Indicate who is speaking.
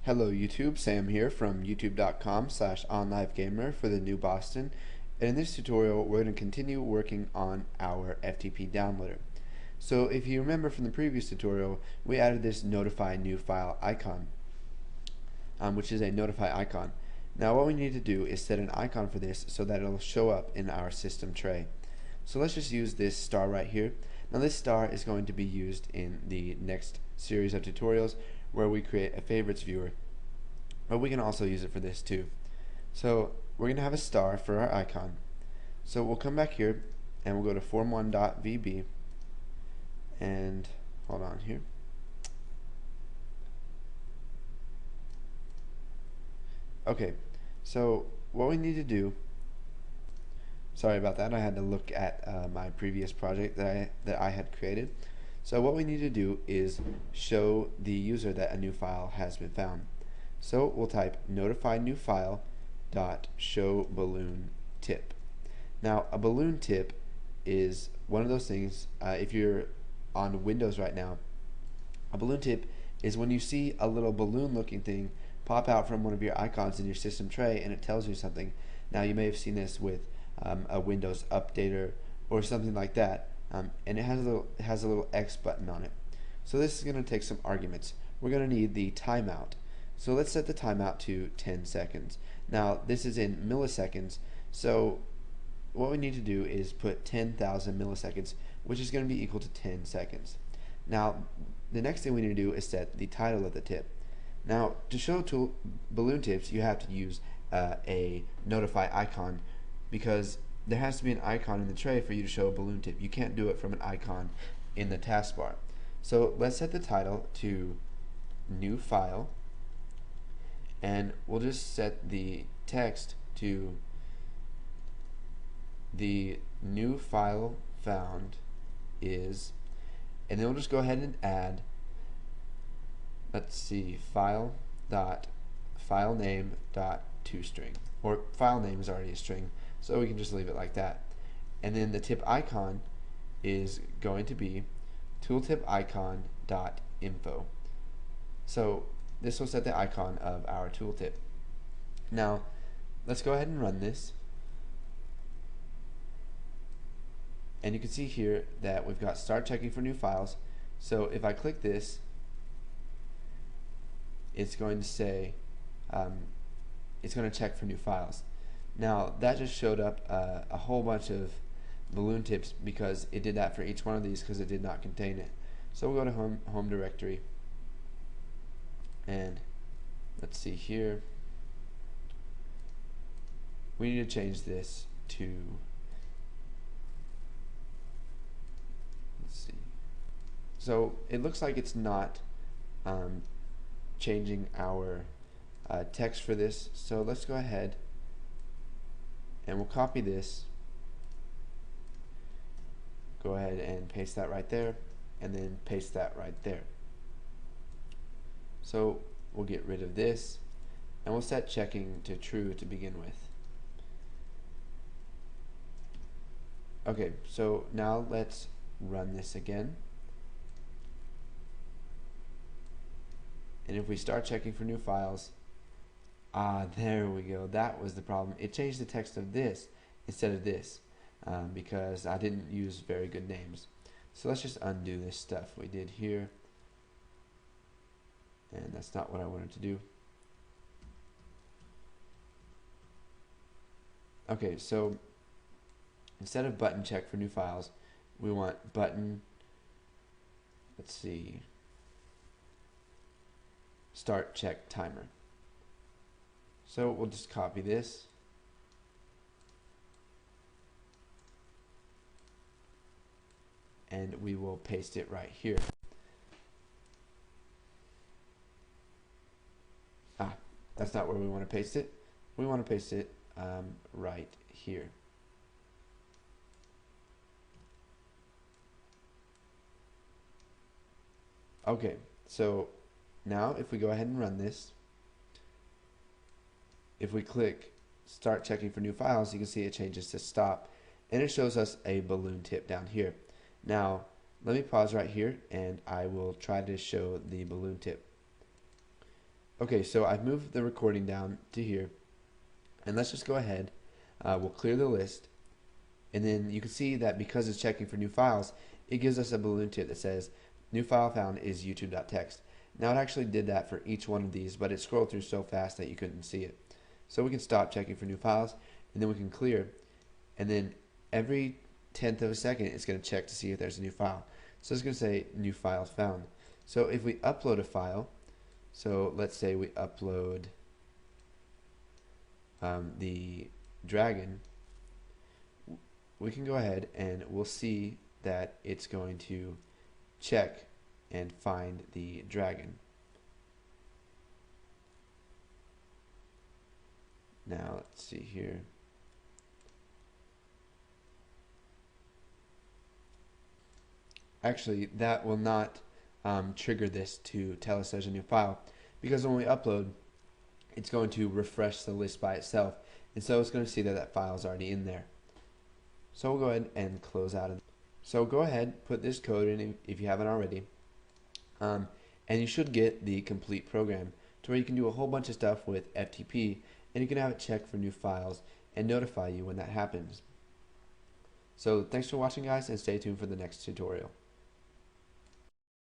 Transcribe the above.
Speaker 1: Hello YouTube, Sam here from youtube.com/onlivegamer for the new Boston, and in this tutorial we're going to continue working on our FTP downloader. So if you remember from the previous tutorial, we added this notify new file icon, which is a notify icon. Now what we need to do is set an icon for this so that it'll show up in our system tray. So let's just use this star right here. Now this star is going to be used in the next series of tutorials where we create a favorites viewer, but we can also use it for this too. So we're going to have a star for our icon. So we'll come back here and we'll go to form1.vb and hold on here. Okay, so what we need to do, sorry about that, I had to look at my previous project that I had created. So what we need to do is show the user that a new file has been found. So we'll type notify new file dot show balloon tip. Now a balloon tip is one of those things, if you're on Windows right now, a balloon tip is when you see a little balloon looking thing pop out from one of your icons in your system tray and it tells you something. Now you may have seen this with a Windows updater or something like that. And it has a little X button on it. So this is going to take some arguments. We're going to need the timeout. So let's set the timeout to 10 seconds. Now this is in milliseconds, so what we need to do is put 10,000 milliseconds, which is going to be equal to 10 seconds. Now the next thing we need to do is set the title of the tip. Now to show balloon tips, you have to use a notify icon, because there has to be an icon in the tray for you to show a balloon tip. You can't do it from an icon in the taskbar. So let's set the title to new file, and we'll just set the text to the new file found is, and then we'll just go ahead and add, let's see, file name dot toString, or file name is already a string, so we can just leave it like that. And then the tip icon is going to be tooltipicon.info. So this will set the icon of our tooltip. Now let's go ahead and run this. And you can see here that we've got start checking for new files. So if I click this, it's going to say it's going to check for new files. Now that just showed up a whole bunch of balloon tips because it did that for each one of these because it did not contain it. So we'll go to home directory, and let's see here, we need to change this to, let's see, so it looks like it's not changing our text for this, so let's go ahead and we'll copy this, go ahead and paste that right there, and then paste that right there. So we'll get rid of this and we'll set checking to true to begin with. Okay, so now let's run this again, and if we start checking for new files, there we go. That was the problem. It changed the text of this instead of this because I didn't use very good names. So let's just undo this stuff we did here, and that's not what I wanted to do. Okay, so instead of button check for new files, we want button, let's see, start check timer. So we'll just copy this, and we will paste it right here. That's not where we want to paste it. We want to paste it right here. Okay, so now if we go ahead and run this, if we click start checking for new files, you can see it changes to stop, and it shows us a balloon tip down here. Now let me pause right here and I will try to show the balloon tip. Okay, so I've moved the recording down to here, and let's just go ahead. We'll clear the list, and then you can see that because it's checking for new files, it gives us a balloon tip that says new file found is youtube.txt. Now it actually did that for each one of these, but it scrolled through so fast that you couldn't see it. So we can stop checking for new files, and then we can clear, and then every tenth of a second it's going to check to see if there's a new file. So it's going to say new files found. So if we upload a file, so let's say we upload the dragon, we can go ahead and we'll see that it's going to check and find the dragon. Now let's see here. Actually, that will not trigger this to tell us there's a new file, because when we upload, it's going to refresh the list by itself, and so it's going to see that that file is already in there. So we'll go ahead and close out of. So go ahead, put this code in if you haven't already, and you should get the complete program to where you can do a whole bunch of stuff with FTP, and you can have it check for new files and notify you when that happens. So thanks for watching, guys, and stay tuned for the next tutorial.